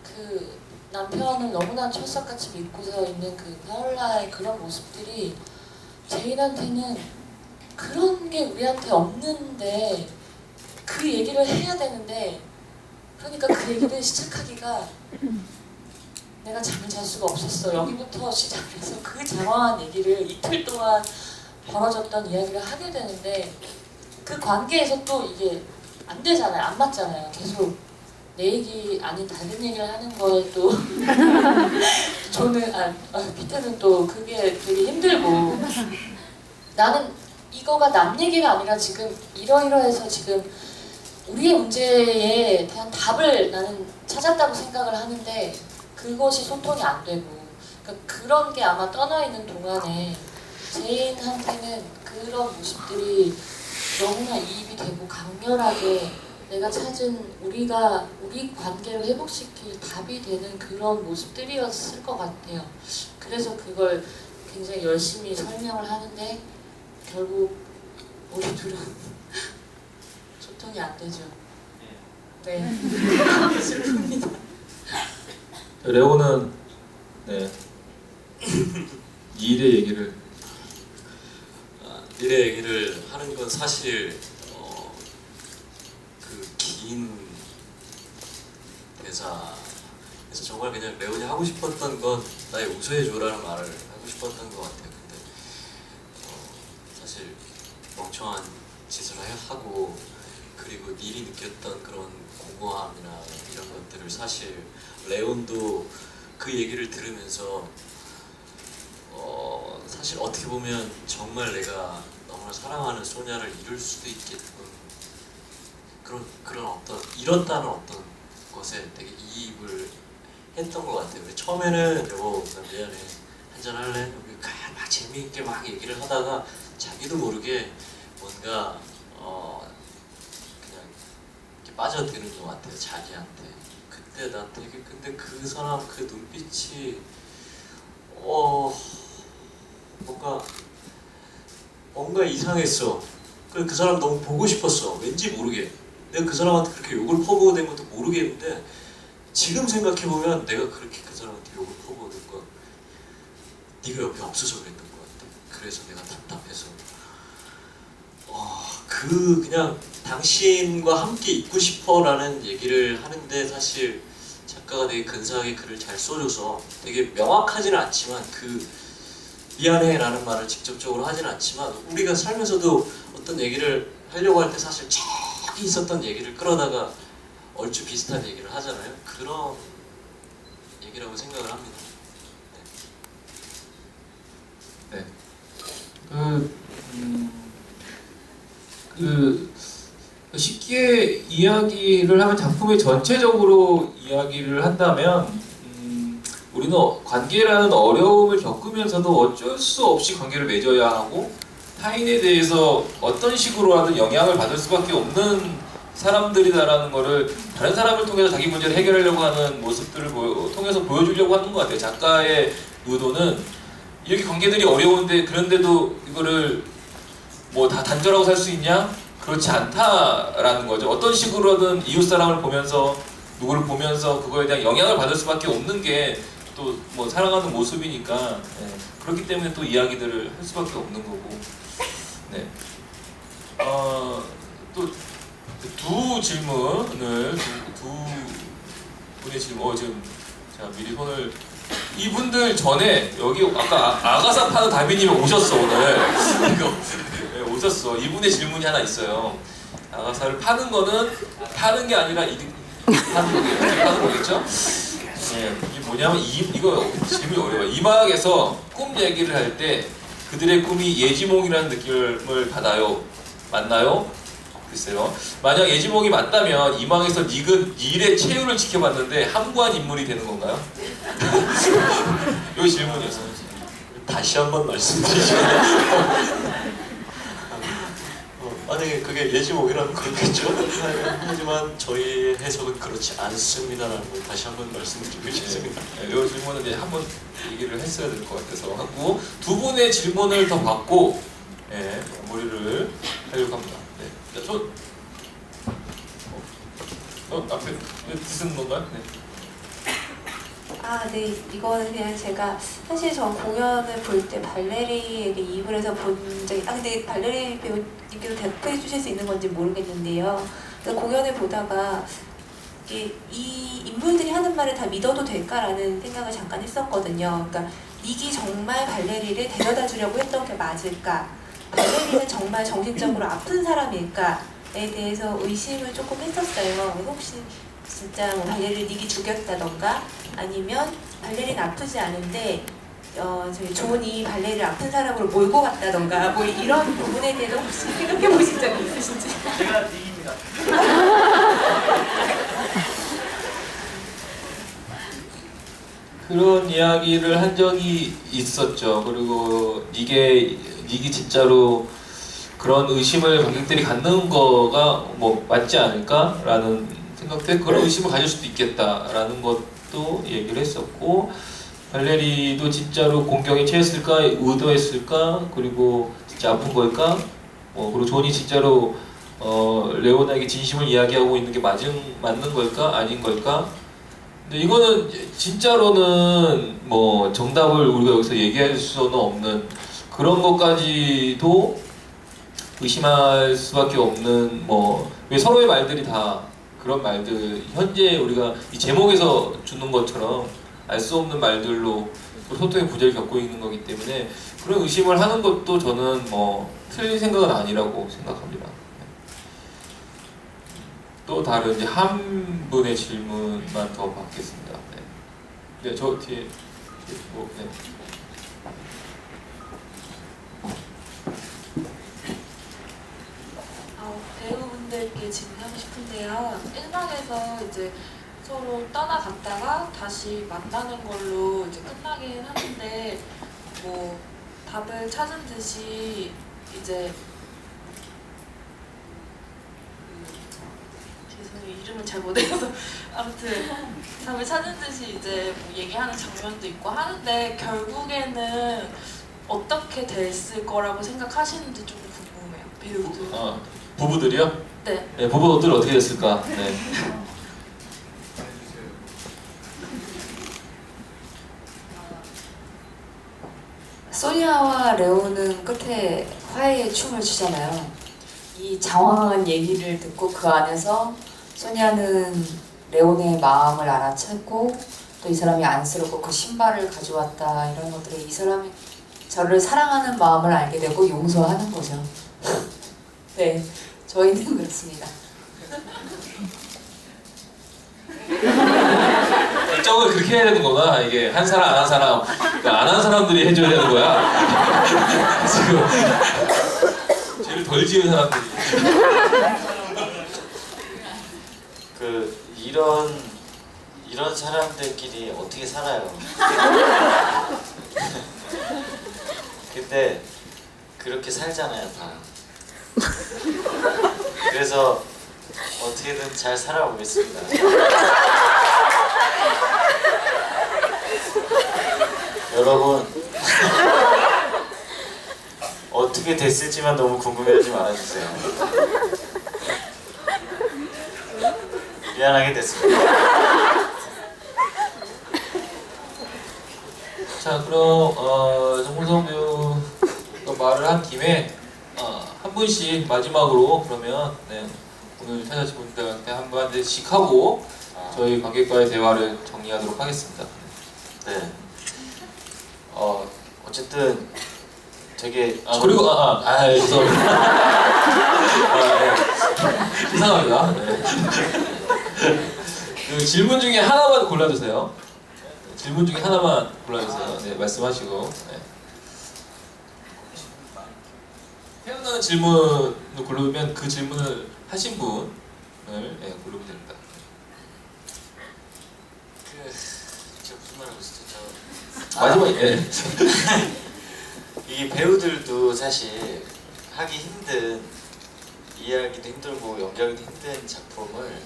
그 남편을 너무나 철석같이 믿고서 있는 그 파울라의 그런 모습들이 제인한테는 그런 게 우리한테 없는데 그 얘기를 해야 되는데 그러니까 그 얘기를 시작하기가 내가 잠을 잘 수가 없었어. 여기부터 시작해서 그 장황한 얘기를 이틀 동안 벌어졌던 이야기를 하게 되는데 그 관계에서 또 이게 안 되잖아요. 안 맞잖아요. 계속 내 얘기 아닌 다른 얘기를 하는 거에 또 저는 피터는 또 그게 되게 힘들고 나는 이거가 남 얘기가 아니라 지금 이러이러해서 지금 우리의 문제에 대한 답을 나는 찾았다고 생각을 하는데 그것이 소통이 안 되고 그러니까 그런 게 아마 떠나 있는 동안에 제인한테는 그런 모습들이 너무나 이입이 되고 강렬하게 내가 찾은 우리 관계를 회복시킬 답이 되는 그런 모습들이었을 것 같아요. 그래서 그걸 굉장히 열심히 설명을 하는데 결국 우리 둘은 소통이 안 되죠. 네. 슬픕니다. 레오는 네 일의 얘기를 일의 얘기를 하는 건 사실 그 긴 대사에서 정말 그냥 레온이 하고 싶었던 건 나의 용서해줘라는 말을 하고 싶었던 것 같아요. 근데 사실 멍청한 짓을 하고 그리고 닐이 느꼈던 그런 공허함이나 이런 것들을 사실 레온도 그 얘기를 들으면서 사실 어떻게 보면 정말 내가 너무나 사랑하는 소냐를 잃을 수도 있겠군 그런 어떤 잃었다는 어떤 것에 되게 이입을 했던 것 같아요. 처음에는 여보 나 미안해 한잔 할래? 여기 막 재미있게 막 얘기를 하다가 자기도 모르게 뭔가 그냥 이렇게 빠져드는 것 같아요. 자기한테. 그때 나 되게 근데 그 사람 그 눈빛이 뭔가 이상했어. 그래 그 사람 너무 보고 싶었어. 왠지 모르게 내가 그 사람한테 그렇게 욕을 퍼부어댄 것도 모르겠는데 지금 생각해보면 내가 그렇게 그 사람한테 욕을 퍼부어댄 건 네가 옆에 없어서 그랬던 것 같아. 그래서 내가 답답해서 그냥 당신과 함께 있고 싶어라는 얘기를 하는데 사실 작가가 되게 근사하게 글을 잘 써줘서 되게 명확하지는 않지만 그 미안해라는 말을 직접적으로 하진 않지만 우리가 살면서도 어떤 얘기를 하려고 할 때 사실 저기 있었던 얘기를 끌어다가 얼추 비슷한 얘기를 하잖아요. 그런 얘기라고 생각을 합니다. 네. 쉽게 이야기를 하면 작품의 전체적으로 이야기를 한다면 우리는 관계라는 어려움을 겪으면서도 어쩔 수 없이 관계를 맺어야 하고 타인에 대해서 어떤 식으로라든 영향을 받을 수밖에 없는 사람들이다라는 거를 다른 사람을 통해서 자기 문제를 해결하려고 하는 모습들을 통해서 보여주려고 하는 것 같아요. 작가의 의도는 이렇게 관계들이 어려운데 그런데도 이거를 뭐 다 단절하고 살 수 있냐? 그렇지 않다라는 거죠. 어떤 식으로든 이웃 사람을 보면서 누구를 보면서 그거에 대한 영향을 받을 수밖에 없는 게 또 뭐 사랑하는 모습이니까 그렇기 때문에 또 이야기들을 할 수밖에 없는 거고. 네. 또 두 질문을 두 분의 질문 지금 제가 미리 손을 이분들 전에 여기 아까 아가사 파는 다비님이 오셨어 오늘. 네, 오셨어. 이분의 질문이 하나 있어요. 아가사를 파는 거는 파는 게 아니라 파는 거겠죠? 네, 이게 뭐냐면 이거 질문이 어려워요. 이막에서 꿈 얘기를 할 때 그들의 꿈이 예지몽이라는 느낌을 받아요. 맞나요? 글쎄요. 만약 예지몽이 맞다면 이막에서 닐의 체유를 지켜봤는데 함구한 인물이 되는 건가요? 이 질문이었어요. 다시 한번 말씀드리죠. 만약에 그게 예지몽이라면 그렇겠죠. 하지만 저희의 해석은 그렇지 않습니다라는 걸 다시 한번 말씀드리고 싶습니다. 네, 이 질문은 이제 한번 얘기를 했어야 될 것 같아서 하고 두 분의 질문을 더 받고 마무리를 하려고 합니다. 네. 자, 앞에 드시는 건가요? 네. 아, 네. 이거는 그냥 제가 사실 저 공연을 볼 때 발레리에게 이입을 해서 본 적이 근데 발레리 배우님께서 대표해 주실 수 있는 건지 모르겠는데요. 그래서 공연을 보다가 이 인물들이 하는 말을 다 믿어도 될까라는 생각을 잠깐 했었거든요. 그러니까 닉이 정말 발레리를 데려다 주려고 했던 게 맞을까? 발레리는 정말 정신적으로 아픈 사람일까에 대해서 의심을 조금 했었어요. 혹시 진짜 뭐 발레리를 닉이 죽였다던가 아니면 발레리는 아프지 않은데 저희 존이 발레리를 아픈 사람으로 몰고 갔다던가 뭐 이런 부분에 대해서 혹시 생각해 보신 적이 있으신지? 제가 닉입니다. 그런 이야기를 한 적이 있었죠. 그리고 닉이 진짜로 그런 의심을 관객들이 갖는 거가 뭐 맞지 않을까라는 생각때 그런 의심을 가질 수도 있겠다라는 것도 얘기를 했었고, 발레리도 진짜로 공경에 처했을까, 의도했을까, 그리고 진짜 아픈 걸까, 그리고 존이 진짜로 레오나에게 진심을 이야기하고 있는 게 맞는 걸까, 아닌 걸까? 근데 이거는 진짜로는 뭐 정답을 우리가 여기서 얘기할 수는 없는 그런 것까지도 의심할 수밖에 없는 왜 서로의 말들이 다 그런 말들, 현재 우리가 이 제목에서 주는 것처럼 알 수 없는 말들로 소통의 부재를 겪고 있는 거기 때문에 그런 의심을 하는 것도 저는 틀린 생각은 아니라고 생각합니다. 또 다른 이제 한 분의 질문만 더 받겠습니다. 네, 저 뒤에 네. 배우분들께 질문하고 싶은데요. 1막에서 이제 서로 떠나갔다가 다시 만나는 걸로 이제 끝나긴 하는데 뭐 답을 찾은 듯이 이제 죄송해요, 이름을 잘 못 외워서 아무튼 답을 찾은 듯이 이제 뭐 얘기하는 장면도 있고 하는데 결국에는 어떻게 됐을 거라고 생각하시는지 좀 궁금해요. 배우들. 부부들이요? 네. 네, 부부들 어떻게 됐을까? 네. 소니아와 레오는 끝에 화해의 춤을 추잖아요. 이 장황한 얘기를 듣고 그 안에서 소니아는 레온의 마음을 알아챘고 또 이 사람이 안쓰럽고 그 신발을 가져왔다 이런 것들이 이 사람이 저를 사랑하는 마음을 알게 되고 용서하는 거죠. 네, 저희는 그렇습니다. 결정을 그렇게 해야 되는 거구나. 이게 한 사람 안 한 사람, 안 한 사람들이 해줘야 되는 거야. 지금 제일 덜 지은 사람들이. 이런 사람들끼리 어떻게 살아요? 근데 그렇게 살잖아요, 다. 그래서 어떻게든 잘 살아보겠습니다. 여러분 어떻게 됐을지만 너무 궁금해하지 말아주세요. 미안하게 됐습니다. 자, 그럼 정문성 배우가 말을 한 김에 한 분씩 마지막으로 그러면 오늘 찾아주신 분들한테 한 분씩 하고 저희 관객과의 대화를 정리하도록 하겠습니다. 네. 어쨌든 되게 그리고 죄송합니다. 네. 이상합니다. 네. 그 질문 중에 하나만 골라주세요. 질문 중에 하나만 골라주세요. 네, 말씀하시고. 네. 생각나는 질문을 고르면 그 질문을 하신 분을 고르면 됩니다. 제가 무슨 말을 했었죠? 마지막에 이게 배우들도 사실 하기 힘든 이해하기도 힘들고 연기하기도 힘든 작품을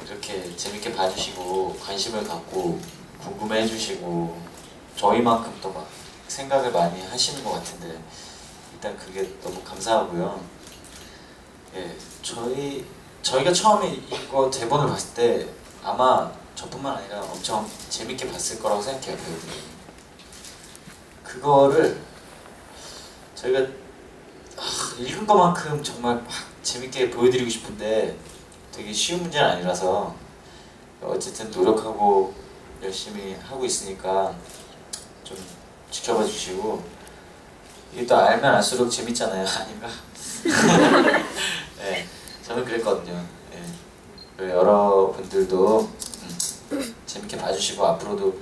이렇게 재밌게 봐주시고 관심을 갖고 궁금해 해주시고 저희만큼 또 막 생각을 많이 하시는 것 같은데 일단 그게 너무 감사하고요. 예, 저희가 처음에 이거 대본을 봤을 때 아마 저뿐만 아니라 엄청 재밌게 봤을 거라고 생각해요, 배우들이. 그거를 저희가 읽은 것만큼 정말 막 재밌게 보여드리고 싶은데 되게 쉬운 문제는 아니라서 어쨌든 노력하고 열심히 하고 있으니까 좀 지켜봐 주시고 이게 또 알면 알수록 재밌잖아요. 아닌가? 네, 저는 그랬거든요. 네. 그리고 여러분들도 재밌게 봐주시고 앞으로도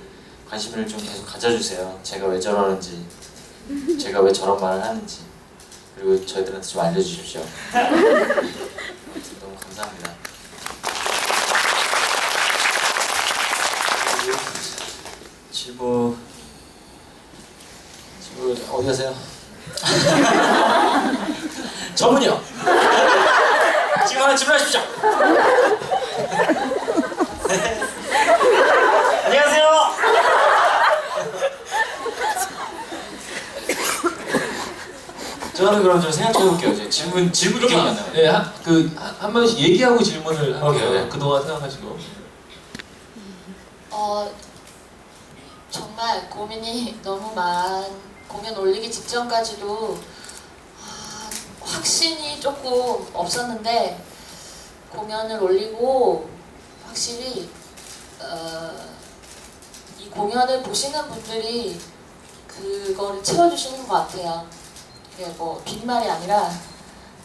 관심을 좀 계속 가져주세요. 제가 왜 저러는지, 제가 왜 저런 말을 하는지, 그리고 저희들한테 좀 알려주십시오. 너무 감사합니다. 질문 어디 가세요? 저분이요. 지금 하나 질문하십시오. 네. 안녕하세요. 저는 그럼 좀 생각해볼게요. 이제 질문 기억이 안 나요. 네, 한 번씩 얘기하고 질문을 할게요. 오케이. 그동안 생각하시고. 정말 고민이 너무 공연 올리기 직전까지도 확신이 조금 없었는데 공연을 올리고 확실히 이 공연을 보시는 분들이 그거를 채워주시는 것 같아요. 그게 뭐 빈말이 아니라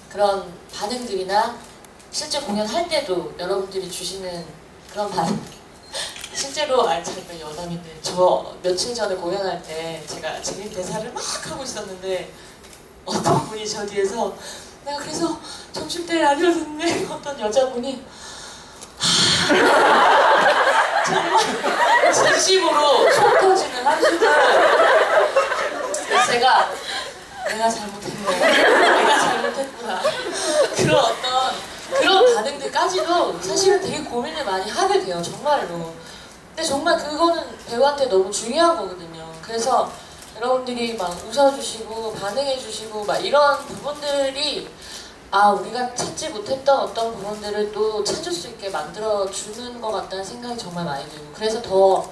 그런 반응들이나 실제 공연할 때도 여러분들이 주시는 그런 반응. 실제로 제가 여담인데 저 며칠 전에 공연할 때 제가 재밌는 대사를 막 하고 있었는데 어떤 분이 저 뒤에서 내가 그래서 점심때 라디오 듣는데 어떤 여자분이 정말 진심으로 속 터지는 한숨을 제가 내가 잘못했구나 그런 반응들까지도 사실은 되게 고민을 많이 하게 돼요, 정말로. 근데 정말 그거는 배우한테 너무 중요한 거거든요. 그래서 여러분들이 막 웃어주시고 반응해주시고 막 이런 부분들이 우리가 찾지 못했던 어떤 부분들을 또 찾을 수 있게 만들어주는 것 같다는 생각이 정말 많이 들고, 그래서 더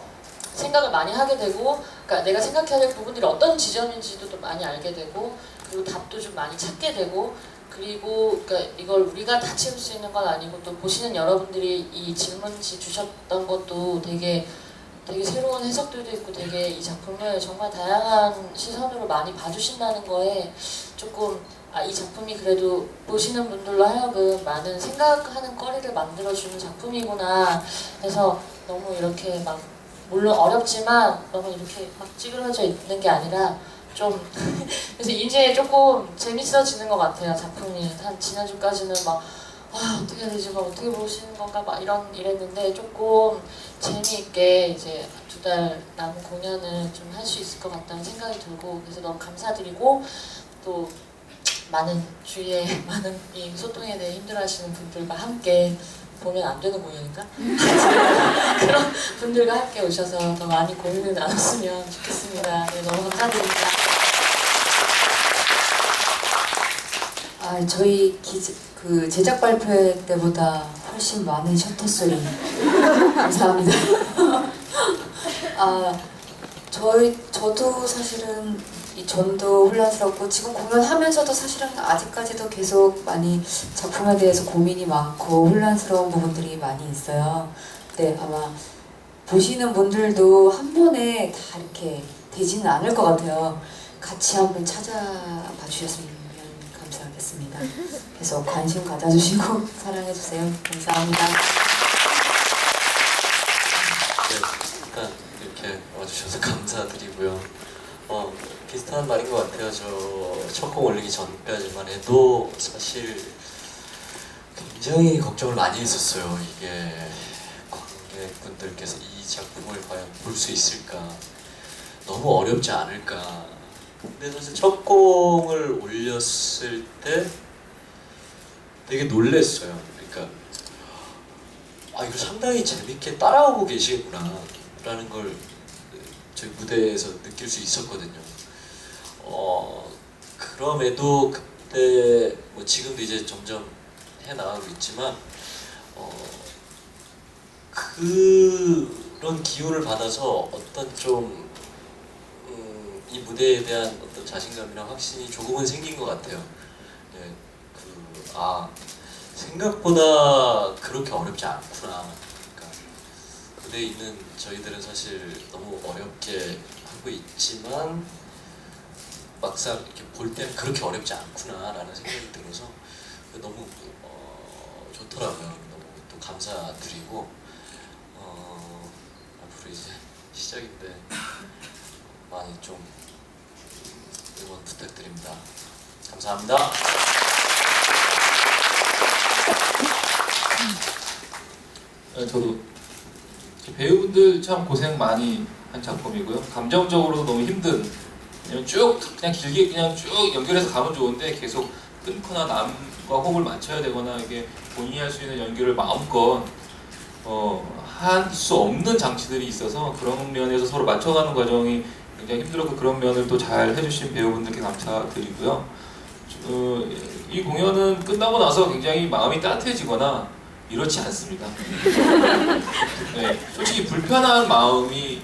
생각을 많이 하게 되고, 그러니까 내가 생각해야 될 부분들이 어떤 지점인지도 또 많이 알게 되고, 그리고 답도 좀 많이 찾게 되고, 그리고 그러니까 이걸 우리가 다 채울 수 있는 건 아니고 또 보시는 여러분들이 이 질문지 주셨던 것도 되게 새로운 해석들도 있고 되게 이 작품을 정말 다양한 시선으로 많이 봐주신다는 거에 조금 이 작품이 그래도 보시는 분들로 하여금 많은 생각하는 거리를 만들어주는 작품이구나 해서 너무 이렇게 막 물론 어렵지만 너무 이렇게 막 찌그러져 있는 게 아니라 좀 그래서 이제 조금 재밌어지는 것 같아요. 작품이 한 지난주까지는 막 어떻게 해야 되지, 막 어떻게 보시는 건가 막 이랬는데 조금 재미있게 이제 2달 남은 공연을 좀 할 수 있을 것 같다는 생각이 들고, 그래서 너무 감사드리고, 또 많은 주위에 많은 이 소통에 대해 힘들어하시는 분들과 함께 보면 안 되는 공연인가? 그런 분들과 함께 오셔서 더 많이 고민을 나눴으면 좋겠습니다. 네, 너무 감사드립니다. 저희 그 제작 발표 때보다 훨씬 많은 셔터 소리 감사합니다. 저도 사실은 이 전도 혼란스럽고 지금 공연하면서도 사실은 아직까지도 계속 많이 작품에 대해서 고민이 많고 혼란스러운 부분들이 많이 있어요. 근데 아마 보시는 분들도 한 번에 다 이렇게 되지는 않을 것 같아요. 같이 한번 찾아봐 주셨으면 감사하겠습니다. 계속 관심 가져주시고 사랑해주세요. 감사합니다. 네, 일단 이렇게 와주셔서 감사드리고요. 비슷한 말인 것 같아요. 저 첫 곡 올리기 전까지만 해도 사실 굉장히 걱정을 많이 했었어요. 이게 관객분들께서 이 작품을 과연 볼 수 있을까, 너무 어렵지 않을까. 근데 사실 첫 곡을 올렸을 때 되게 놀랬어요. 그러니까 아 이거 상당히 재밌게 따라오고 계시구나 라는 걸 저희 무대에서 느낄 수 있었거든요. 그럼에도 그때 뭐 지금도 이제 점점 해나가고 있지만 그런 기운을 받아서 어떤 좀 이 무대에 대한 어떤 자신감이나 확신이 조금은 생긴 것 같아요. 네, 생각보다 그렇게 어렵지 않구나. 그러니까 무대에 있는 저희들은 사실 너무 어렵게 하고 있지만 막상 이렇게 볼 때는 그렇게 어렵지 않구나라는 생각이 들어서 너무 좋더라고요. 너무 또 감사드리고 앞으로 이제 시작인데 많이 좀 응원 부탁드립니다. 감사합니다. 저도 배우분들 참 고생 많이 한 작품이고요. 감정적으로도 너무 힘든. 그냥 쭉 그냥 길게 그냥 쭉 연결해서 가면 좋은데 계속 끊거나 남과 호흡을 맞춰야 되거나 이게 본인이 할 수 있는 연결을 마음껏 할 수 없는 장치들이 있어서 그런 면에서 서로 맞춰가는 과정이 굉장히 힘들었고 그런 면을 또 잘 해주신 배우분들께 감사드리고요. 이 공연은 끝나고 나서 굉장히 마음이 따뜻해지거나 이렇지 않습니다. 네, 솔직히 불편한 마음이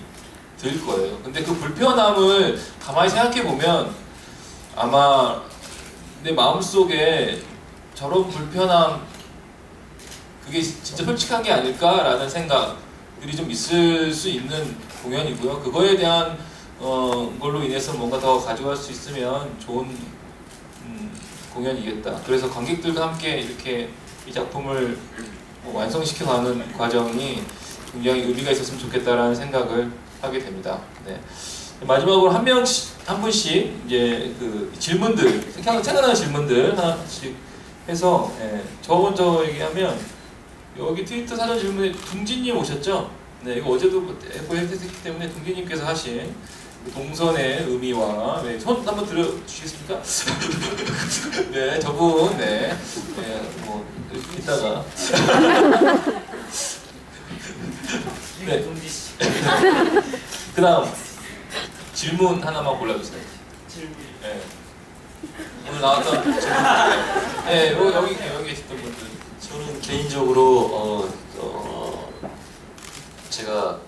들 거예요. 근데 그 불편함을 가만히 생각해 보면 아마 내 마음속에 저런 불편함 그게 진짜 솔직한 게 아닐까라는 생각들이 좀 있을 수 있는 공연이고요. 그거에 대한 걸로 인해서 뭔가 더 가져갈 수 있으면 좋은 공연이겠다. 그래서 관객들과 함께 이렇게 이 작품을 완성시켜가는 과정이 굉장히 의미가 있었으면 좋겠다라는 생각을 하게 됩니다. 네. 마지막으로 한 분씩 이제 그 질문들 생각나는 질문들 하나씩 해서 저 먼저 얘기하면 여기 트위터 사전 질문에 둥지님 오셨죠? 네, 이거 어제도 보여드렸기 때문에 둥지님께서 하신 동선의 의미와 손 한번 들어주시겠습니까? 네, 저분 뭐 이따가 네. 그다음 질문 하나만 골라주세요. 질문. 네. 오늘 나왔던 질문. 네, 여기 계셨던 분들. 저는 개인적으로 제가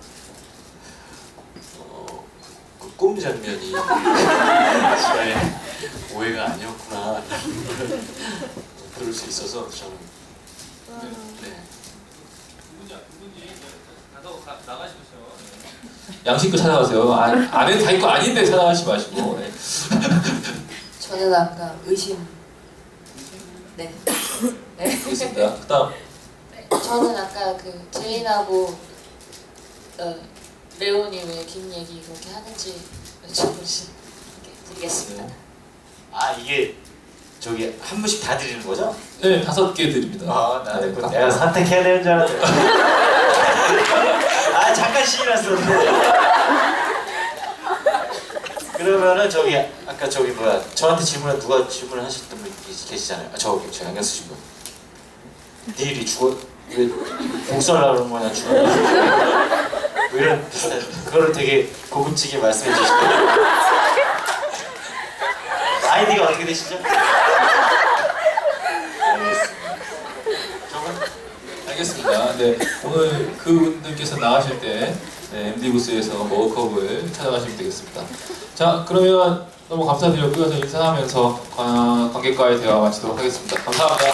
그 꿈 장면이 저의 오해가 아니었구나 그럴 수 있어서 저는 네. 양심껏 찾아가세요. 안에 다 있고 아닌데 찾아가지 마시고. 네. 저는 아까 의심. 네. 네. 알겠습니다. 그다음 저는 아까 그 제인하고 레온이 왜 긴 얘기 그렇게 하는지 여쭤보시 드리겠습니다. 아 이게 저기 한 분씩 다 드리는 거죠? 네, 5개 드립니다. 아 나는 네, 내가 선택해야 되는 줄 알았네. 아 잠깐 신이 났었는데. 그러면은 저기 아까 저기 뭐야 저한테 누가 질문을 하셨던 분 계시잖아요. 저 안경 쓰신 분. 니일이 왜 복수하려고 그러는 거냐 죽었냐. 이런 그거를 되게 고급지게 말씀해 주시네요. 아이디가 어떻게 되시죠? 알겠습니다. 네, 오늘 그분들께서 나가실 때 MD 부스에서 머그컵을 찾아가시면 되겠습니다. 자, 그러면 너무 감사드렸고요. 저 인사하면서 관객과의 대화 마치도록 하겠습니다. 감사합니다.